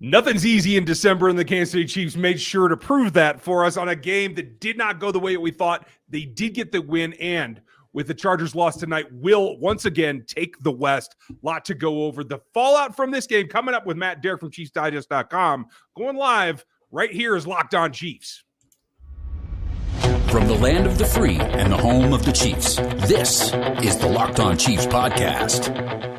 Nothing's easy in December, and the Kansas City Chiefs made sure to prove that for us on a game that did not go the way we thought. They did get the win, and with the Chargers loss tonight, will once again take the West. Lot to go over. The fallout from this game coming up with Matt Derrick from ChiefsDigest.com. Going live right here is Locked On Chiefs. From the land of the free and the home of the Chiefs, this is the Locked On Chiefs podcast.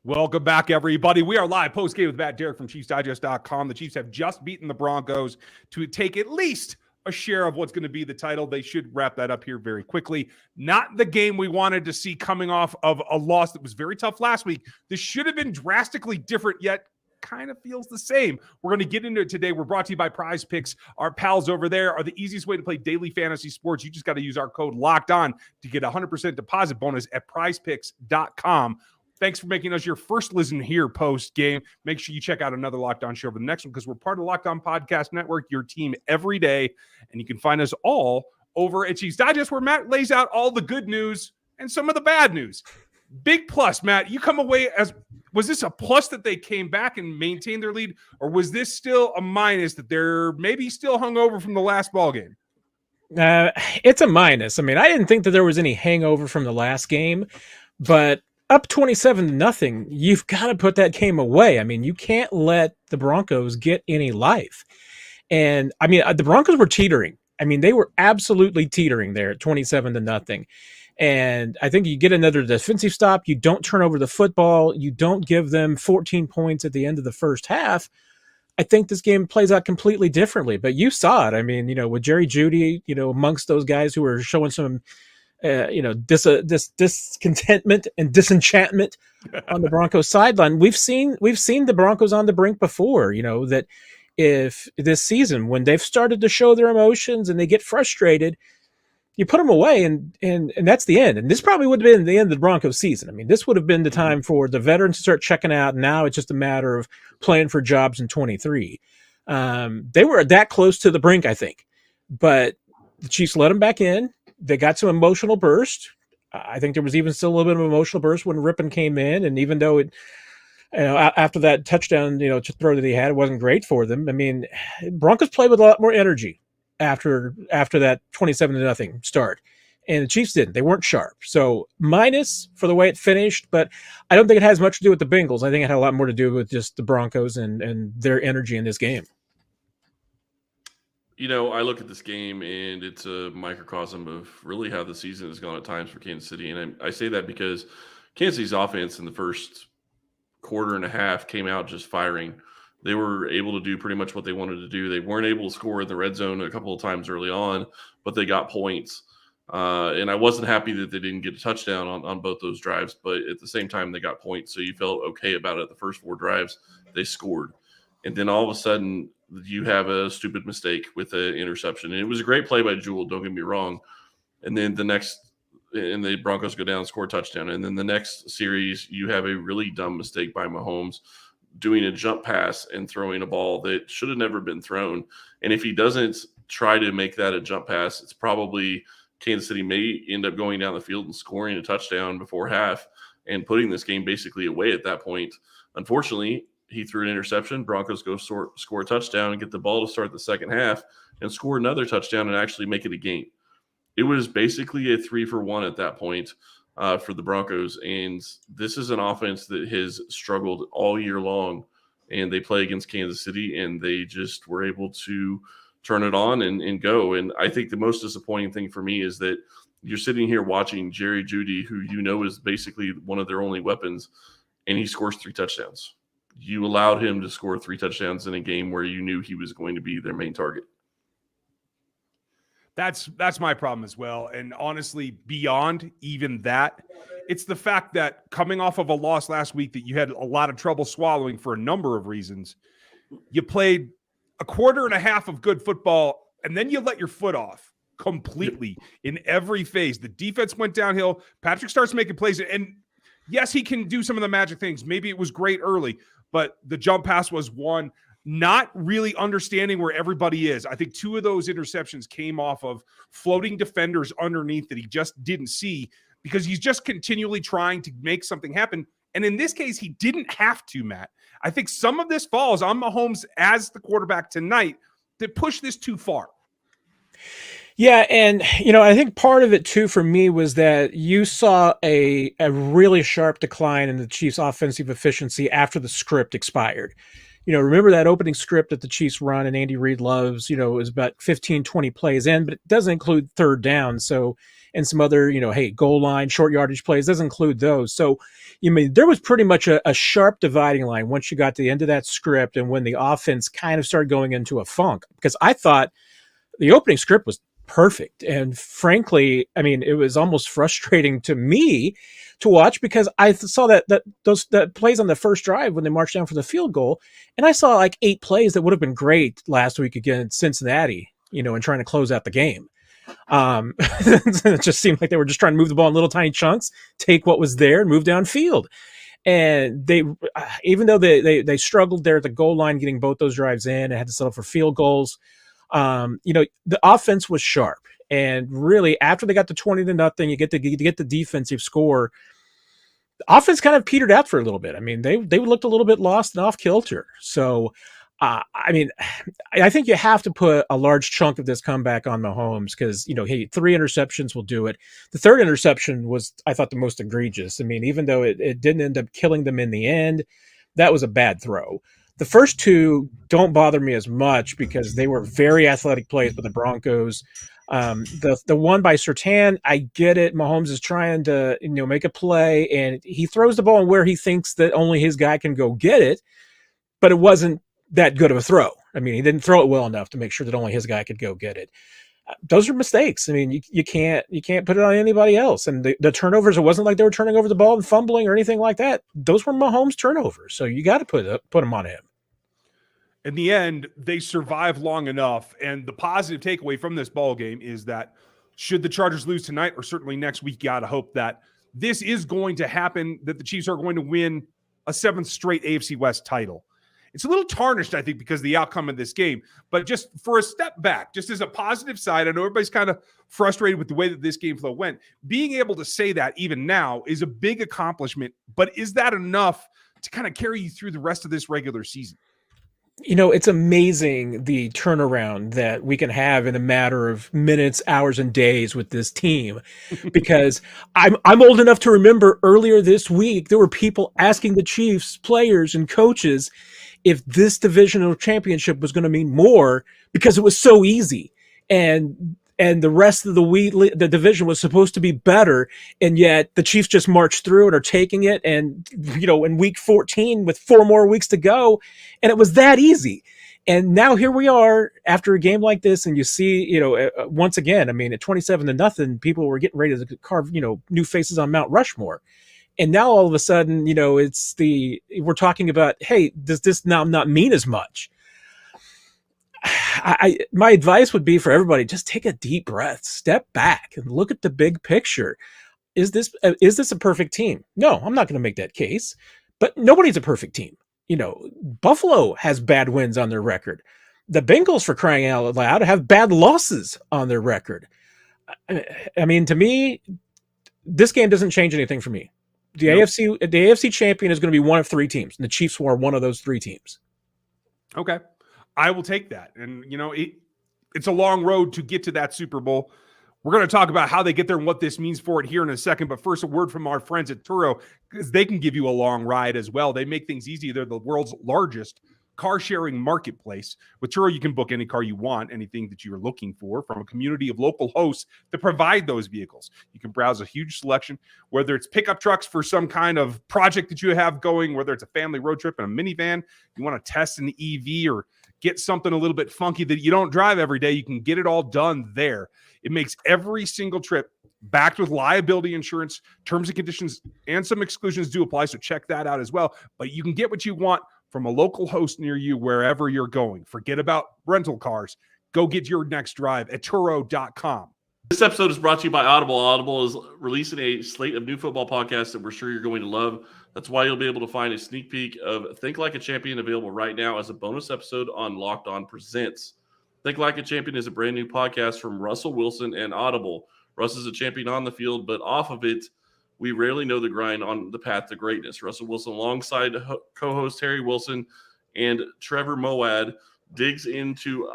Welcome back, everybody. We are live post-game with Matt Derrick from ChiefsDigest.com. The Chiefs have just beaten the Broncos to take at least a share of what's going to be the title. They should wrap that up here very quickly. Not the game we wanted to see coming off of a loss that was very tough last week. This should have been drastically different, yet kind of feels the same. We're going to get into it today. We're brought to you by PrizePicks. Our pals over there are the easiest way to play daily fantasy sports. You just got to use our code LOCKEDON to get a 100% deposit bonus at PrizePicks.com. Thanks for making us your first listen here post-game. Make sure you check out another Locked On show over the next one because we're part of the Locked On Podcast Network, your team every day. And you can find us all over at Chiefs Digest, where Matt lays out all the good news and some of the bad news. Big plus, Matt. You come away as, was this a plus that they came back and maintained their lead, or was this still a minus that they're maybe still hung over from the last ball game? It's a minus. I mean, I didn't think that there was any hangover from the last game, but up 27-0, you've got to put that game away. I mean, you can't let the Broncos get any life. And I mean, the Broncos were teetering. I mean, they were absolutely teetering there at 27-0. And I think you get another defensive stop. You don't turn over the football. You don't give them 14 points at the end of the first half. I think this game plays out completely differently. But you saw it. I mean, with Jerry Jeudy, amongst those guys who were showing some discontentment and disenchantment on the Broncos sideline. We've seen the Broncos on the brink before, that if this season, when they've started to show their emotions and they get frustrated, you put them away and that's the end. And this probably would have been the end of the Broncos season. I mean, this would have been the time for the veterans to start checking out. Now it's just a matter of playing for jobs in 23. They were that close to the brink, I think, but the Chiefs let them back in. They got some emotional burst. I think there was even still a little bit of an emotional burst when Rippon came in. And even though after that touchdown, to throw that he had, it wasn't great for them. I mean, Broncos played with a lot more energy after that 27-0 start. And the Chiefs didn't. They weren't sharp. So minus for the way it finished, but I don't think it has much to do with the Bengals. I think it had a lot more to do with just the Broncos and their energy in this game. I look at this game, and it's a microcosm of really how the season has gone at times for Kansas City. And I say that because Kansas City's offense in the first quarter and a half came out just firing. They were able to do pretty much what they wanted to do. They weren't able to score in the red zone a couple of times early on, but they got points. And I wasn't happy that they didn't get a touchdown on both those drives, but at the same time, they got points. So you felt okay about it. The first 4 drives, they scored. And then all of a sudden, you have a stupid mistake with an interception. And it was a great play by Jewell, don't get me wrong. And then the Broncos go down and score a touchdown. And then the next series, you have a really dumb mistake by Mahomes doing a jump pass and throwing a ball that should have never been thrown. And if he doesn't try to make that a jump pass, it's probably Kansas City may end up going down the field and scoring a touchdown before half and putting this game basically away at that point. Unfortunately, he threw an interception. Broncos go score a touchdown and get the ball to start the second half and score another touchdown and actually make it a game. It was basically a 3-for-1 at that point for the Broncos. And this is an offense that has struggled all year long. And they play against Kansas City, and they just were able to turn it on and go. And I think the most disappointing thing for me is that you're sitting here watching Jerry Jeudy, who is basically one of their only weapons, and he scores 3 touchdowns. You allowed him to score 3 touchdowns in a game where you knew he was going to be their main target. That's my problem as well. And honestly, beyond even that, it's the fact that coming off of a loss last week that you had a lot of trouble swallowing for a number of reasons, you played a quarter and a half of good football, and then you let your foot off completely in every phase. The defense went downhill. Patrick starts making plays, and yes, he can do some of the magic things. Maybe it was great early, but the jump pass was one. Not really understanding where everybody is. I think 2 of those interceptions came off of floating defenders underneath that he just didn't see because he's just continually trying to make something happen. And in this case, he didn't have to, Matt. I think some of this falls on Mahomes as the quarterback tonight to push this too far. Yeah, and I think part of it too for me was that you saw a really sharp decline in the Chiefs' offensive efficiency after the script expired. Remember that opening script that the Chiefs run and Andy Reid loves, is about 15, 20 plays in, but it doesn't include third down. So, and some other, goal line, short yardage plays, doesn't include those. So, there was pretty much a sharp dividing line once you got to the end of that script and when the offense kind of started going into a funk, because I thought the opening script was perfect. And frankly, it was almost frustrating to me to watch because I saw that plays on the first drive when they marched down for the field goal. And I saw like 8 plays that would have been great last week against Cincinnati, and trying to close out the game. It just seemed like they were just trying to move the ball in little tiny chunks, take what was there and move downfield. And they, even though they struggled there at the goal line, getting both those drives in, and had to settle for field goals. The offense was sharp, and really after they got to 20-0, you get the defensive score. The offense kind of petered out for a little bit. They looked a little bit lost and off kilter. So, I think you have to put a large chunk of this comeback on Mahomes because, 3 interceptions will do it. The third interception was, I thought, the most egregious. Even though it didn't end up killing them in the end, that was a bad throw. The first 2 don't bother me as much because they were very athletic plays by the Broncos. The one by Surtain, I get it. Mahomes is trying to make a play, and he throws the ball where he thinks that only his guy can go get it, but it wasn't that good of a throw. He didn't throw it well enough to make sure that only his guy could go get it. Those are mistakes. You can't put it on anybody else. And the turnovers, it wasn't like they were turning over the ball and fumbling or anything like that. Those were Mahomes turnovers. So you got to put them on him. In the end, they survived long enough. And the positive takeaway from this ball game is that should the Chargers lose tonight or certainly next week, you got to hope that this is going to happen, that the Chiefs are going to win a 7th straight AFC West title. It's a little tarnished, I think, because of the outcome of this game. But just for a step back, just as a positive side, I know everybody's kind of frustrated with the way that this game flow went. Being able to say that even now is a big accomplishment. But is that enough to kind of carry you through the rest of this regular season? It's amazing the turnaround that we can have in a matter of minutes, hours, and days with this team. Because I'm old enough to remember earlier this week, there were people asking the Chiefs players and coaches if this divisional championship was going to mean more because it was so easy. And the rest of the week, the division was supposed to be better. And yet the Chiefs just marched through and are taking it. And, in week 14 with 4 more weeks to go, and it was that easy. And now here we are after a game like this. And you see, once again, at 27-0, people were getting ready to carve, new faces on Mount Rushmore. And now all of a sudden, we're talking about, hey, does this now not mean as much? My advice would be for everybody, just take a deep breath, step back and look at the big picture. Is this a perfect team? No, I'm not going to make that case, but nobody's a perfect team. Buffalo has bad wins on their record. The Bengals, for crying out loud, have bad losses on their record. To me, this game doesn't change anything for me. The AFC champion is going to be one of 3 teams, and the Chiefs were one of those 3 teams. Okay. I will take that. And, it's a long road to get to that Super Bowl. We're going to talk about how they get there and what this means for it here in a second. But first, a word from our friends at Turo, because they can give you a long ride as well. They make things easy. They're the world's largest car sharing marketplace. With Turo, you can book any car you want, anything that you're looking for, from a community of local hosts that provide those vehicles. You can browse a huge selection, whether it's pickup trucks for some kind of project that you have going, whether it's a family road trip in a minivan, you want to test an EV or get something a little bit funky that you don't drive every day, you can get it all done there. It makes every single trip backed with liability insurance. Terms and conditions and some exclusions do apply, so check that out as well. But you can get what you want from a local host near you wherever you're going. Forget about rental cars. Go get your next drive at Turo.com. This episode is brought to you by Audible. Audible is releasing a slate of new football podcasts that we're sure you're going to love. That's why you'll be able to find a sneak peek of Think Like a Champion available right now as a bonus episode on Locked On Presents. Think Like a Champion is a brand new podcast from Russell Wilson and Audible. Russ is a champion on the field, but off of it We rarely know the grind on the path to greatness. Russell Wilson, alongside co-host Terry Wilson and Trevor Moawad, digs into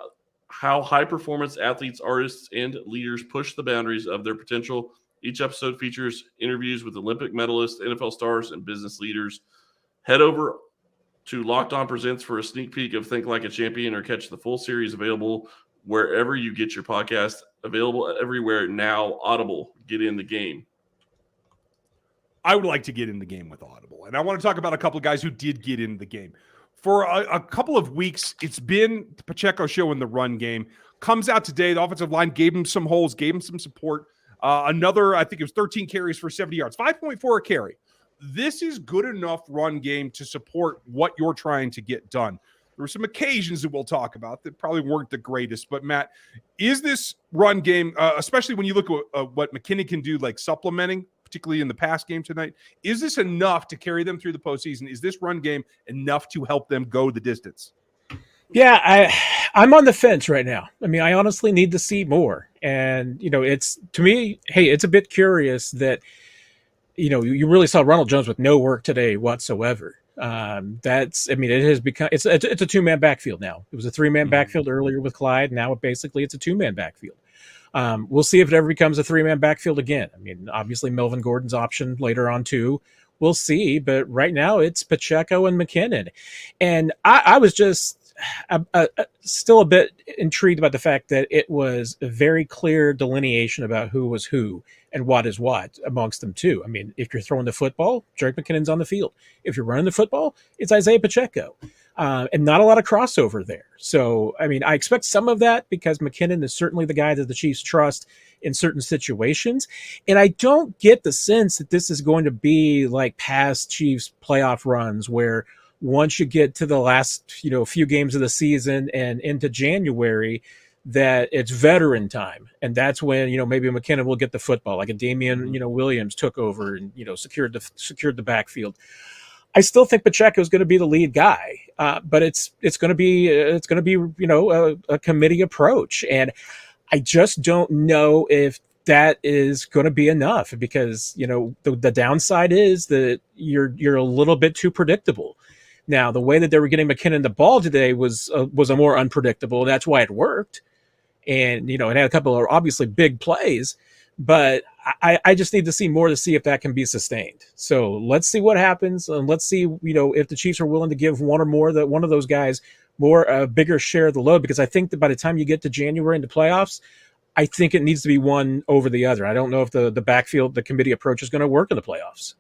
how high-performance athletes, artists, and leaders push the boundaries of their potential. Each episode features interviews with Olympic medalists, NFL stars, and business leaders. Head over to Locked On Presents for a sneak peek of Think Like a Champion, or catch the full series available wherever you get your podcast. Available everywhere now. Audible, get in the game. I would like to get in the game with Audible. And I want to talk about a couple of guys who did get in the game. For a couple of weeks, it's been the Pacheco show in the run game. Comes out today, the offensive line gave him some holes, gave him some support. Another, I think it was 13 carries for 70 yards, 5.4 a carry. This is good enough run game to support what you're trying to get done. There were some occasions that we'll talk about that probably weren't the greatest. But, Matt, is this run game, especially when you look at what McKinnon can do, like supplementing, particularly in the pass game tonight, is this enough to carry them through the postseason? Is this run game enough to help them go the distance? Yeah, I'm on the fence right now. I mean, I honestly need to see more. And, it's, to me, hey, it's a bit curious that, you really saw Ronald Jones with no work today whatsoever. It has become, it's a two-man backfield now. It was a three-man backfield earlier with Clyde. Now basically it's a two-man backfield. We'll see if it ever becomes a three-man backfield again. I mean, obviously Melvin Gordon's option later on too. We'll see, but right now it's Pacheco and McKinnon. And I was just still a bit intrigued about the fact that it was a very clear delineation about who was who and what is what amongst them too. I mean, if you're throwing the football, Jerick McKinnon's on the field. If you're running the football, it's Isaiah Pacheco. And not a lot of crossover there. So, I mean, I expect some of that because McKinnon is certainly the guy that the Chiefs trust in certain situations. And I don't get the sense that this is going to be like past Chiefs playoff runs where once you get to the last, few games of the season and into January, that it's veteran time. And that's when, maybe McKinnon will get the football, like a Damian, Williams took over and, secured the backfield. I still think Pacheco is going to be the lead guy, but it's going to be a committee approach, and I just don't know if that is going to be enough because the downside is that you're a little bit too predictable. Now, the way that they were getting McKinnon the ball today was a more unpredictable. That's why it worked, and it had a couple of obviously big plays. But I just need to see more to see if that can be sustained. So let's see what happens, and let's see if the Chiefs are willing to give one of those guys a bigger share of the load. Because I think that by the time you get to January into playoffs, I think it needs to be one over the other. I don't know if the backfield, the committee approach is going to work in the playoffs.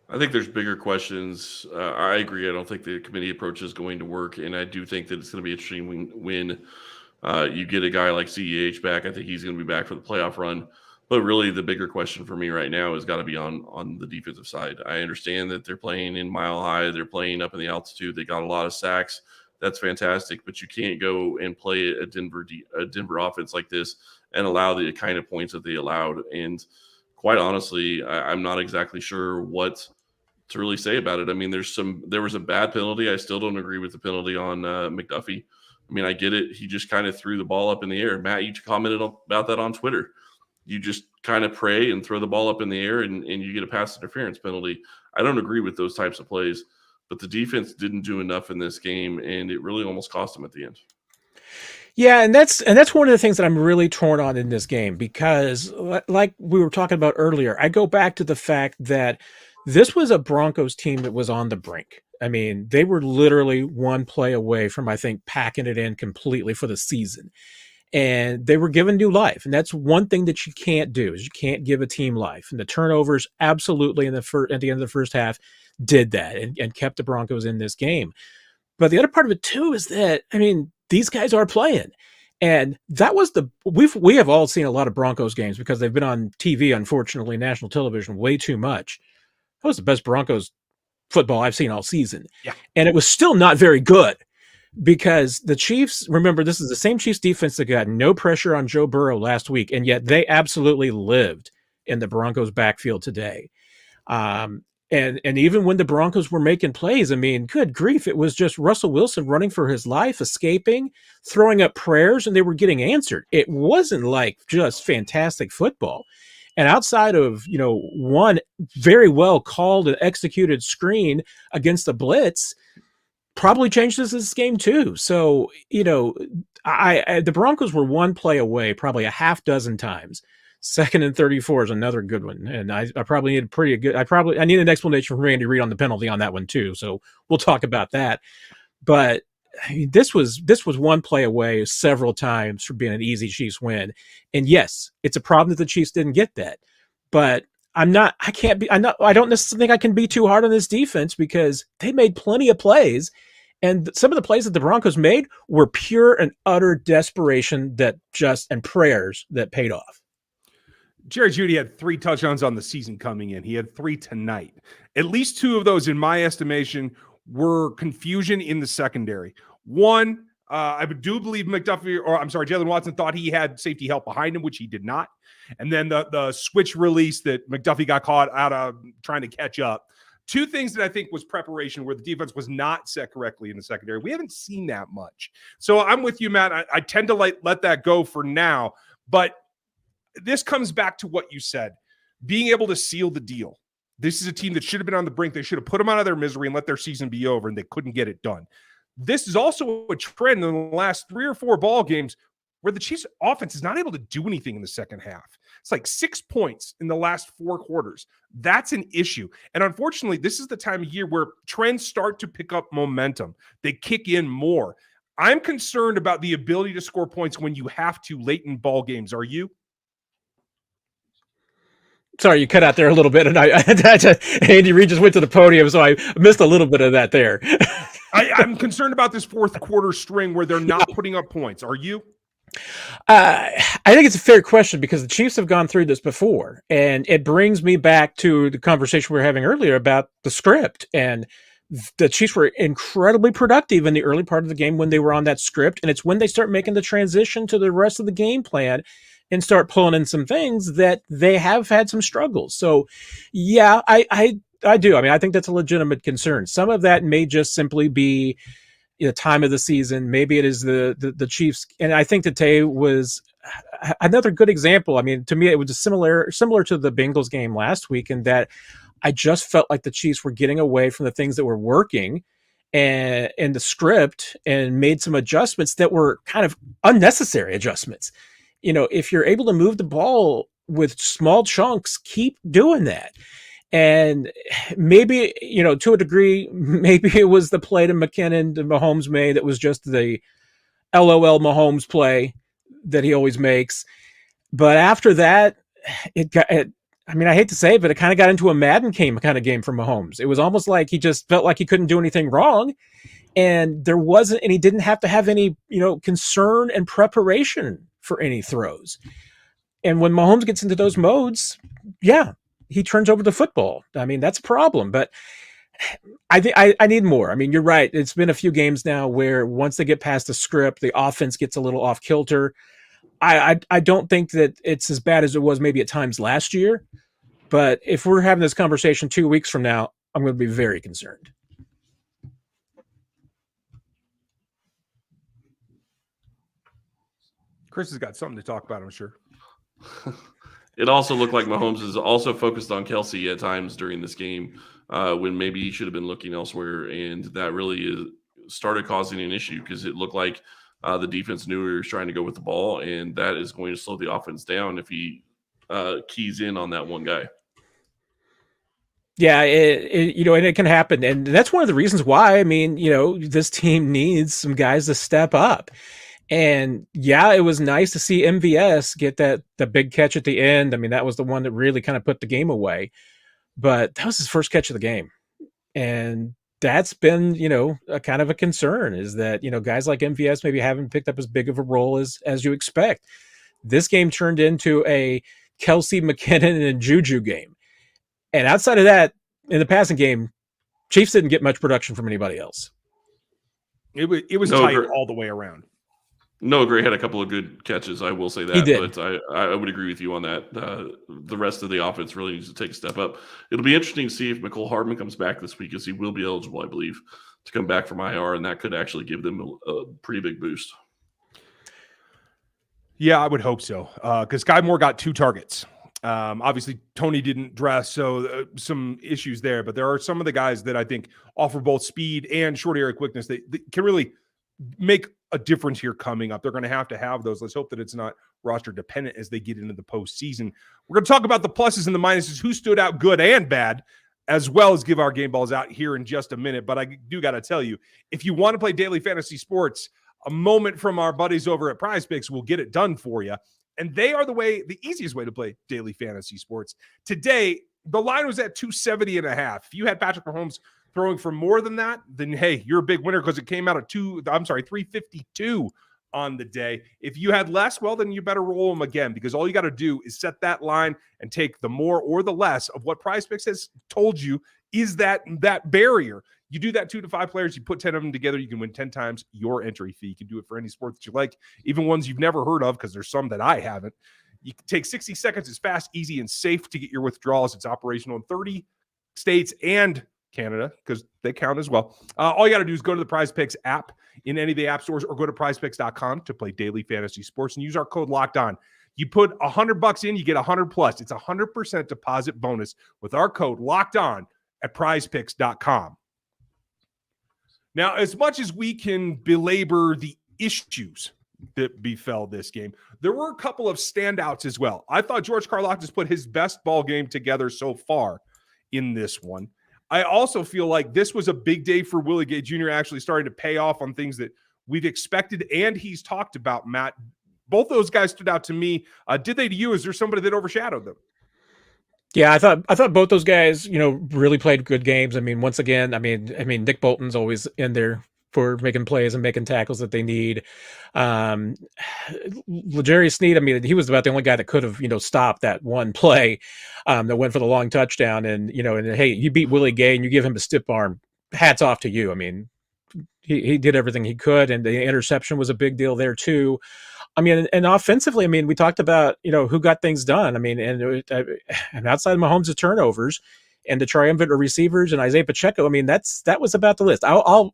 I think there's bigger questions. I agree. I don't think the committee approach is going to work, and I do think that it's going to be interesting when you get a guy like CEH back. I think he's going to be back for the playoff run. But really, the bigger question for me right now has got to be on the defensive side. I understand that they're playing in Mile High. They're playing up in the altitude. They got a lot of sacks. That's fantastic. But you can't go and play a Denver offense like this and allow the kind of points that they allowed. And quite honestly, I'm not exactly sure what to really say about it. I mean, there was a bad penalty. I still don't agree with the penalty on McDuffie. I mean, I get it. He just kind of threw the ball up in the air. Matt, you commented about that on Twitter. You just kind of pray and throw the ball up in the air and you get a pass interference penalty. I don't agree with those types of plays, but the defense didn't do enough in this game, and it really almost cost them at the end. Yeah, and that's one of the things that I'm really torn on in this game because, like we were talking about earlier, I go back to the fact that this was a Broncos team that was on the brink. I mean, they were literally one play away from, I think, packing it in completely for the season. And they were given new life. And that's one thing that you can't do is you can't give a team life. And the turnovers absolutely at the end of the first half did that and kept the Broncos in this game. But the other part of it, too, is that, I mean, these guys are playing. And that was we have all seen a lot of Broncos games because they've been on TV, unfortunately, national television way too much. That was the best Broncos football I've seen all season. Yeah. And it was still not very good because the Chiefs, remember, this is the same Chiefs defense that got no pressure on Joe Burrow last week, and yet they absolutely lived in the Broncos backfield today. And even when the Broncos were making plays, I mean, good grief, it was just Russell Wilson running for his life, escaping, throwing up prayers, and they were getting answered. It wasn't like just fantastic football. And outside of, one very well called and executed screen against the blitz, probably changed this game too. So, the Broncos were one play away probably a half dozen times. 2nd and 34 is another good one. And I probably need I need an explanation from Randy Reid on the penalty on that one too. So we'll talk about that. But this was one play away several times from being an easy Chiefs win. And yes, it's a problem that the Chiefs didn't get that. But I don't necessarily think I can be too hard on this defense because they made plenty of plays. And some of the plays that the Broncos made were pure and utter desperation and prayers that paid off. Jerry Jeudy had 3 touchdowns on the season coming in. He had 3 tonight. At least 2 of those, in my estimation, were confusion in the secondary. One, I do believe Jalen Watson thought he had safety help behind him, which he did not. And then the switch release that McDuffie got caught out of trying to catch up. 2 things that I think was preparation where the defense was not set correctly in the secondary. We haven't seen that much. So I'm with you, Matt. I tend to let that go for now. But this comes back to what you said, being able to seal the deal. This is a team that should have been on the brink. They should have put them out of their misery and let their season be over, and they couldn't get it done. This is also a trend in the last 3 or 4 ball games where the Chiefs offense is not able to do anything in the second half. It's like 6 points in the last 4 quarters. That's an issue. And unfortunately, this is the time of year where trends start to pick up momentum. They kick in more. I'm concerned about the ability to score points when you have to late in ball games. Are you? Sorry, you cut out there a little bit, and Andy Reid just went to the podium, so I missed a little bit of that there. I'm concerned about this 4th quarter string where they're not putting up points. Are you? I think it's a fair question because the Chiefs have gone through this before, and it brings me back to the conversation we were having earlier about the script. And the Chiefs were incredibly productive in the early part of the game when they were on that script, and it's when they start making the transition to the rest of the game plan and start pulling in some things that they have had some struggles. So, yeah, I do. I mean, I think that's a legitimate concern. Some of that may just simply be the time of the season. Maybe it is the Chiefs. And I think that Tay was another good example. I mean, to me, it was similar to the Bengals game last week in that I just felt like the Chiefs were getting away from the things that were working and in the script and made some adjustments that were kind of unnecessary adjustments. If you're able to move the ball with small chunks, keep doing that. And maybe, to a degree, maybe it was the play to McKinnon that Mahomes made that was just the LOL Mahomes play that he always makes. But after that, I hate to say it, but it kind of got into a Madden game kind of game for Mahomes. It was almost like he just felt like he couldn't do anything wrong. And he didn't have to have any, concern and preparation for any throws. And when Mahomes gets into those modes, yeah, he turns over the football. I mean, that's a problem, but I think I need more. I mean, you're right. It's been a few games now where once they get past the script, the offense gets a little off kilter. I don't think that it's as bad as it was maybe at times last year, but if we're having this conversation 2 weeks from now, I'm going to be very concerned. Chris has got something to talk about, I'm sure. It also looked like Mahomes is also focused on Kelsey at times during this game when maybe he should have been looking elsewhere. And that really started causing an issue because it looked like the defense knew he was trying to go with the ball, and that is going to slow the offense down if he keys in on that one guy. Yeah, and it can happen. And that's one of the reasons why, this team needs some guys to step up. And yeah, it was nice to see MVS get the big catch at the end. I mean, that was the one that really kind of put the game away. But that was his first catch of the game. And that's been, a kind of a concern is that, guys like MVS maybe haven't picked up as big of a role as you expect. This game turned into a Kelsey, McKinnon, and Juju game. And outside of that, in the passing game, Chiefs didn't get much production from anybody else. It was tight all the way around. Noah Gray had a couple of good catches, I will say that. He did. But I would agree with you on that. The rest of the offense really needs to take a step up. It'll be interesting to see if Mecole Hardman comes back this week, as he will be eligible, I believe, to come back from IR, and that could actually give them a pretty big boost. Yeah, I would hope so, because Sky Moore got 2 targets. Obviously, Tony didn't dress, so some issues there. But there are some of the guys that I think offer both speed and short area quickness that can really make a difference here coming up. They're going to have those. Let's hope that it's not roster dependent as they get into the postseason. We're going to talk about the pluses and the minuses, who stood out good and bad, as well as give our game balls out here in just a minute. But I do got to tell you, if you want to play daily fantasy sports, a moment from our buddies over at PrizePicks will get it done for you. And they are the easiest way to play daily fantasy sports. Today, the line was at 270.5. If you had Patrick Mahomes throwing for more than that, then hey, you're a big winner because it came out at 352 on the day. If you had less, well, then you better roll them again, because all you got to do is set that line and take the more or the less of what PrizePicks has told you is that barrier. You do that 2 to 5 players, you put 10 of them together, you can win 10 times your entry fee. You can do it for any sport that you like, even ones you've never heard of, because there's some that I haven't. You can take 60 seconds. It's fast, easy, and safe to get your withdrawals. It's operational in 30 states and Canada, because they count as well. All you got to do is go to the PrizePicks app in any of the app stores, or go to prizepicks.com to play daily fantasy sports and use our code Locked On. You put $100 in, you get 100 plus. It's 100% deposit bonus with our code Locked On at prizepicks.com. Now, as much as we can belabor the issues that befell this game, there were a couple of standouts as well. I thought George Karlaftis put his best ball game together so far in this one. I also feel like this was a big day for Willie Gay Jr. actually starting to pay off on things that we've expected and he's talked about, Matt. Both those guys stood out to me. Did they to you? Is there somebody that overshadowed them? Yeah, I thought both those guys, really played good games. I mean, once again, I mean, Nick Bolton's always in there for making plays and making tackles that they need. L'Jarius Sneed, I mean, he was about the only guy that could have, stopped that one play that went for the long touchdown. And hey, you beat Willie Gay and you give him a stiff arm. Hats off to you. I mean, he did everything he could, and the interception was a big deal there too. I mean, and offensively, I mean, we talked about, who got things done. I mean, and outside of Mahomes' turnovers and the triumvirate of receivers and Isaiah Pacheco, I mean, that was about the list. I'll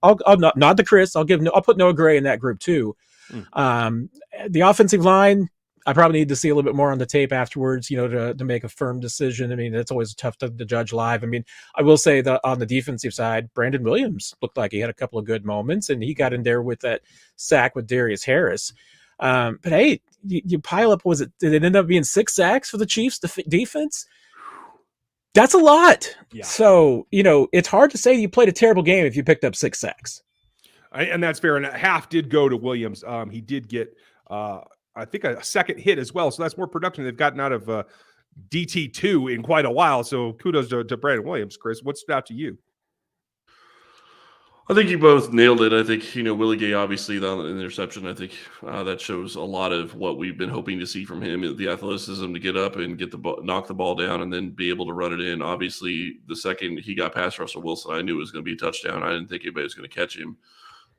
nod to Chris. I'll put Noah Gray in that group too. The offensive line, I probably need to see a little bit more on the tape afterwards, to make a firm decision. I mean, it's always tough to judge live. I mean, I will say that on the defensive side, Brandon Williams looked like he had a couple of good moments, and he got in there with that sack with Darius Harris. But hey, you pile up, did it end up being 6 sacks for the Chiefs defense? That's a lot. Yeah. So, it's hard to say you played a terrible game if you picked up 6 sacks. And that's fair. And half did go to Williams. He did get, I think, a second hit as well. So that's more production they've gotten out of DT2 in quite a while. So kudos to Brandon Williams. Chris, what stood out to you? I think you both nailed it. I think, Willie Gay, obviously, the interception, I think that shows a lot of what we've been hoping to see from him, the athleticism to get up and knock the ball down and then be able to run it in. Obviously, the second he got past Russell Wilson, I knew it was going to be a touchdown. I didn't think anybody was going to catch him.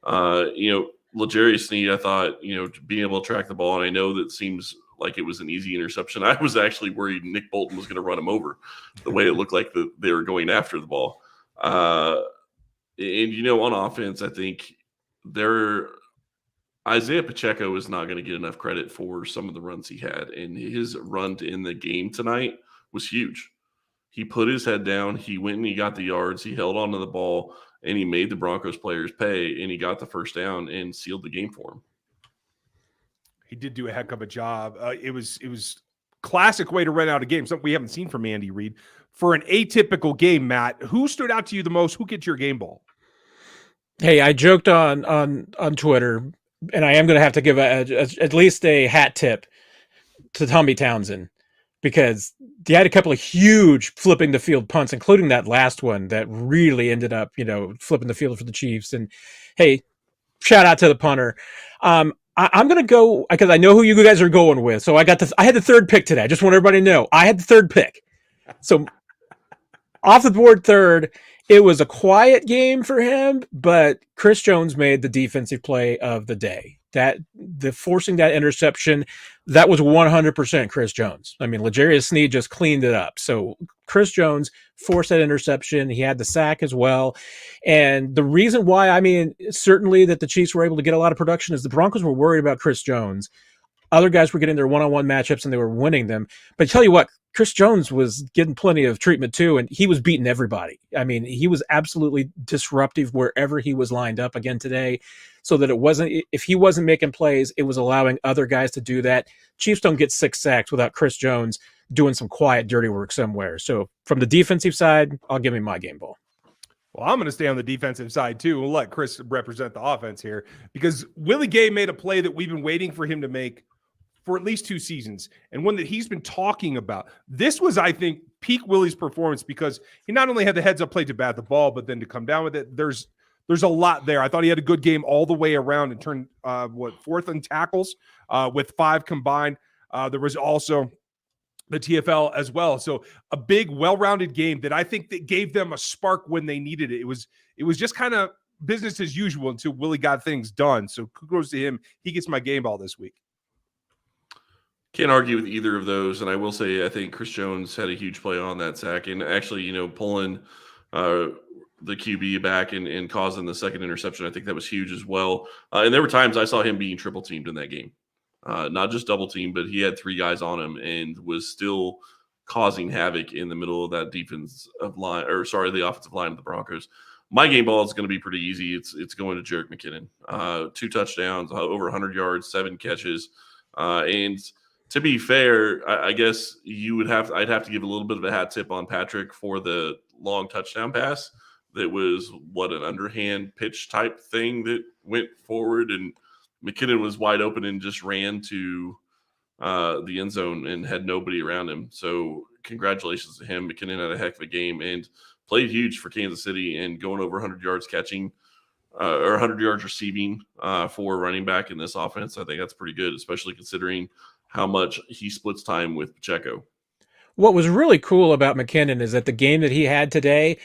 L'Jarius Sneed, I thought, being able to track the ball, and I know that seems like it was an easy interception. I was actually worried Nick Bolton was going to run him over the way it looked like they were going after the ball. And, on offense, I think Isaiah Pacheco is not going to get enough credit for some of the runs he had. And his run in the game tonight was huge. He put his head down. He went and he got the yards. He held onto the ball, and he made the Broncos players pay, and he got the first down and sealed the game for him. He did do a heck of a job. It was classic way to run out a game, something we haven't seen from Andy Reid. For an atypical game, Matt, who stood out to you the most? Who gets your game ball? Hey, I joked on Twitter, and I am going to have to give at least a hat tip to Tommy Townsend, because he had a couple of huge flipping the field punts, including that last one that really ended up, flipping the field for the Chiefs. And hey, shout out to the punter. I'm going to go because I know who you guys are going with. So I had the third pick today. I just want everybody to know I had the third pick. So off the board third, it was a quiet game for him, but Chris Jones made the defensive play of the day. The forcing that interception, that was 100% Chris Jones. I mean, L'Jarius Sneed just cleaned it up. So Chris Jones forced that interception. He had the sack as well. And the reason why, certainly that the Chiefs were able to get a lot of production is the Broncos were worried about Chris Jones. Other guys were getting their one-on-one matchups and they were winning them. But tell you what, Chris Jones was getting plenty of treatment too, and he was beating everybody. I mean, he was absolutely disruptive wherever he was lined up again today, so that it wasn't, if he wasn't making plays, it was allowing other guys to do that. Chiefs don't get 6 sacks without Chris Jones doing some quiet, dirty work somewhere. So from the defensive side, I'll give him my game ball. Well, I'm going to stay on the defensive side too. We'll let Chris represent the offense here, because Willie Gay made a play that we've been waiting for him to make for at least 2 seasons, and one that he's been talking about. This was, I think, peak Willie's performance, because he not only had the heads-up play to bat the ball, but then to come down with it. There's a lot there. I thought he had a good game all the way around and turned, 4th in tackles with 5 combined. There was also the TFL as well. So a big, well-rounded game that I think that gave them a spark when they needed it. It was just kind of business as usual until Willie got things done. So kudos to him. He gets my game ball this week. Can't argue with either of those. And I will say, I think Chris Jones had a huge play on that sack. And actually, pulling the QB back and causing the second interception, I think that was huge as well. And there were times I saw him being triple teamed in that game. Not just double teamed, but he had 3 guys on him and was still causing havoc in the middle of that the offensive line of the Broncos. My game ball is going to be pretty easy. It's going to Jerick McKinnon. 2 touchdowns, over 100 yards, 7 catches. And to be fair, I guess I'd have to give a little bit of a hat tip on Patrick for the long touchdown pass. That was an underhand pitch type thing that went forward, and McKinnon was wide open and just ran to the end zone and had nobody around him. So congratulations to him. McKinnon had a heck of a game and played huge for Kansas City, and going over 100 yards catching or 100 yards receiving for a running back in this offense. I think that's pretty good, especially considering how much he splits time with Pacheco. What was really cool about McKinnon is that the game that he had today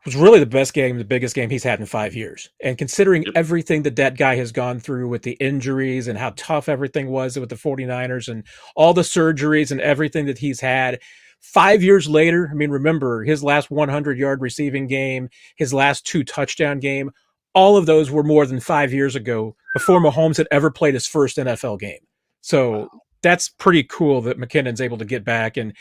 was really the best game, the biggest game he's had in 5 years. And considering everything that guy has gone through with the injuries and how tough everything was with the 49ers and all the surgeries and everything that he's had, 5 years later, I mean, remember his last 100-yard receiving game, his last 2 touchdown game, all of those were more than 5 years ago before Mahomes had ever played his first NFL game. So that's pretty cool that McKinnon's able to get back and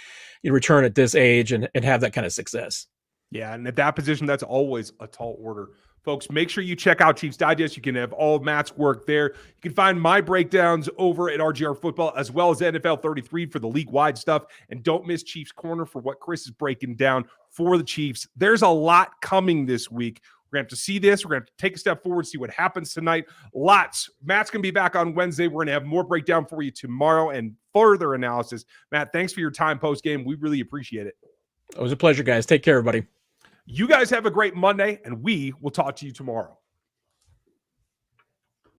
return at this age and have that kind of success. Yeah, and at that position, that's always a tall order. Folks, make sure you check out Chiefs Digest. You can have all of Matt's work there. You can find my breakdowns over at RGR Football, as well as NFL 33 for the league-wide stuff. And don't miss Chiefs Corner for what Chris is breaking down for the Chiefs. There's a lot coming this week. We're going to have to see this. We're going to have to take a step forward, see what happens tonight. Lots. Matt's going to be back on Wednesday. We're going to have more breakdown for you tomorrow and further analysis. Matt, thanks for your time post-game. We really appreciate it. It was a pleasure, guys. Take care, everybody. You guys have a great Monday, and we will talk to you tomorrow.